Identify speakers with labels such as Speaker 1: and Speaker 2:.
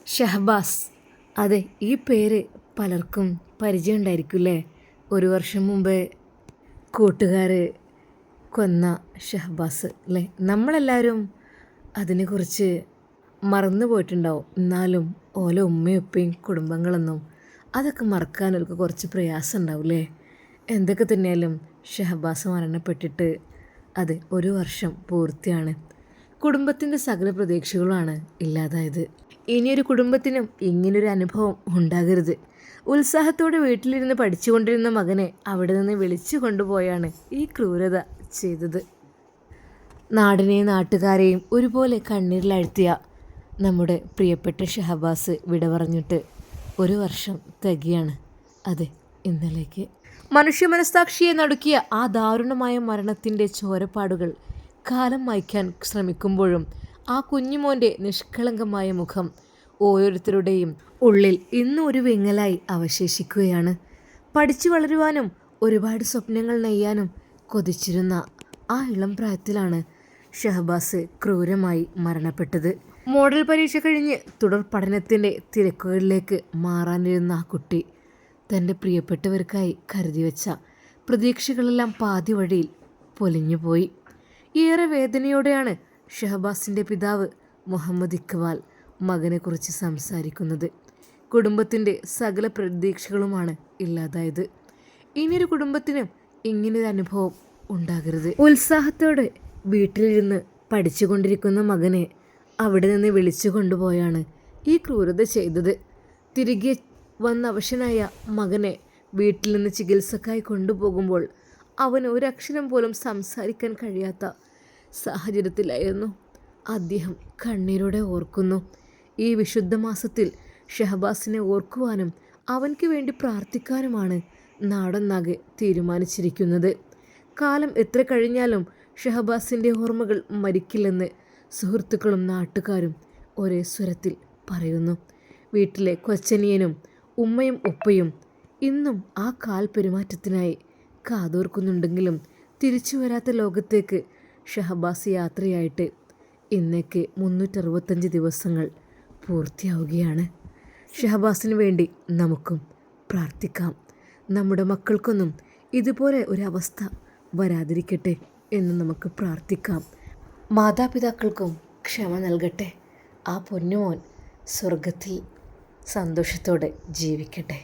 Speaker 1: ഷഹബാസ്. അതെ, ഈ പേര് പലർക്കും പരിചയമുണ്ടായിരിക്കില്ലേ? ഒരു വർഷം മുമ്പ് കൂട്ടുകാർ കൊന്ന ഷഹബാസ് അല്ലേ? നമ്മളെല്ലാവരും അതിനെക്കുറിച്ച് മറന്നു പോയിട്ടുണ്ടാവും. എന്നാലും ഓല ഉമ്മയും ഉപ്പയും കുടുംബങ്ങളൊന്നും അതൊക്കെ മറക്കാൻ അവർക്ക് കുറച്ച് പ്രയാസം ഉണ്ടാവില്ലേ? എന്തൊക്കെ തന്നെയാലും ഷഹബാസ് മരണപ്പെട്ടിട്ട് അത് ഒരു വർഷം പൂർത്തിയാണ്. കുടുംബത്തിൻ്റെ സകല പ്രതീക്ഷകളുമാണ് ഇല്ലാതായത്. ഇനിയൊരു കുടുംബത്തിനും ഇങ്ങനൊരു അനുഭവം ഉണ്ടാകരുത്. ഉത്സാഹത്തോടെ വീട്ടിലിരുന്ന് പഠിച്ചുകൊണ്ടിരുന്ന മകനെ അവിടെ നിന്ന് വിളിച്ചു കൊണ്ടുപോയാണ് ഈ ക്രൂരത ചെയ്തത്. നാടിനെയും നാട്ടുകാരെയും ഒരുപോലെ കണ്ണീരിലഴ്ത്തിയ നമ്മുടെ പ്രിയപ്പെട്ട ഷഹബാസ് വിട പറഞ്ഞിട്ട് ഒരു വർഷം തികയാണ്. അതെ, ഇന്നലേക്ക് മനുഷ്യ മനസ്സാക്ഷിയെ നടുക്കിയ ആ ദാരുണമായ മരണത്തിൻ്റെ ചോരപ്പാടുകൾ കാലം മായ്ക്കാൻ ശ്രമിക്കുമ്പോഴും ആ കുഞ്ഞുമോൻ്റെ നിഷ്കളങ്കമായ മുഖം ഓരോരുത്തരുടെയും ഉള്ളിൽ ഇന്നും ഒരു വിങ്ങലായി അവശേഷിക്കുകയാണ്. പഠിച്ചു വളരുവാനും ഒരുപാട് സ്വപ്നങ്ങൾ നെയ്യാനും കൊതിച്ചിരുന്ന ആ ഇളം പ്രായത്തിലാണ് ഷഹബാസ് ക്രൂരമായി മരണപ്പെട്ടത്. മോഡൽ പരീക്ഷ കഴിഞ്ഞ് തുടർ പഠനത്തിൻ്റെ തിരക്കുകളിലേക്ക് മാറാനിരുന്ന ആ കുട്ടി തൻ്റെ പ്രിയപ്പെട്ടവർക്കായി കരുതി വെച്ച പ്രതീക്ഷകളെല്ലാം പാതി വഴിയിൽ പൊലിഞ്ഞുപോയി. ഏറെ വേദനയോടെയാണ് ഷഹബാസിൻ്റെ പിതാവ് മുഹമ്മദ് ഇക്ബാൽ മകനെക്കുറിച്ച് സംസാരിക്കുന്നത്. കുടുംബത്തിൻ്റെ സകല പ്രതീക്ഷകളുമാണ് ഇല്ലാതായത്. ഇനിയൊരു കുടുംബത്തിനും ഇങ്ങനൊരു അനുഭവം ഉണ്ടാകരുത്. ഉത്സാഹത്തോടെ വീട്ടിലിരുന്ന് പഠിച്ചുകൊണ്ടിരിക്കുന്ന മകനെ അവിടെ നിന്ന് വിളിച്ചു കൊണ്ടുപോയാണ് ഈ ക്രൂരത ചെയ്തത്. തിരികെ വന്ന അവശനായ മകനെ വീട്ടിൽ നിന്ന് ചികിത്സക്കായി കൊണ്ടുപോകുമ്പോൾ അവൻ ഒരക്ഷരം പോലും സംസാരിക്കാൻ കഴിയാത്ത സാഹചര്യത്തിലായിരുന്നു. അദ്ദേഹം കണ്ണീരോടെ ഓർക്കുന്നു. ഈ വിശുദ്ധ മാസത്തിൽ ഷഹബാസിനെ ഓർക്കുവാനും അവൻക്ക് വേണ്ടി പ്രാർത്ഥിക്കാനുമാണ് നാടൊന്നാകെ തീരുമാനിച്ചിരിക്കുന്നത്. കാലം എത്ര കഴിഞ്ഞാലും ഷഹബാസിൻ്റെ ഓർമ്മകൾ മരിക്കില്ലെന്ന് സുഹൃത്തുക്കളും നാട്ടുകാരും ഒരേ സ്വരത്തിൽ പറയുന്നു. വീട്ടിലെ കൊച്ചനിയനും ഉമ്മയും ഉപ്പയും ഇന്നും ആ കാൽ പെരുമാറ്റത്തിനായി കാതോർക്കുന്നുണ്ടെങ്കിലും തിരിച്ചു വരാത്ത ലോകത്തേക്ക് ഷഹബാസ് യാത്രയായിട്ട് ഇന്നേക്ക് 365 ദിവസങ്ങൾ പൂർത്തിയാവുകയാണ്. ഷഹബാസിന് വേണ്ടി നമുക്കും പ്രാർത്ഥിക്കാം. നമ്മുടെ മക്കൾക്കൊന്നും ഇതുപോലെ ഒരവസ്ഥ വരാതിരിക്കട്ടെ എന്ന് നമുക്ക് പ്രാർത്ഥിക്കാം. മാതാപിതാക്കൾക്കും ക്ഷമ നൽകട്ടെ. ആ പൊന്നുമോൻ സ്വർഗത്തിൽ സന്തോഷത്തോടെ ജീവിക്കട്ടെ.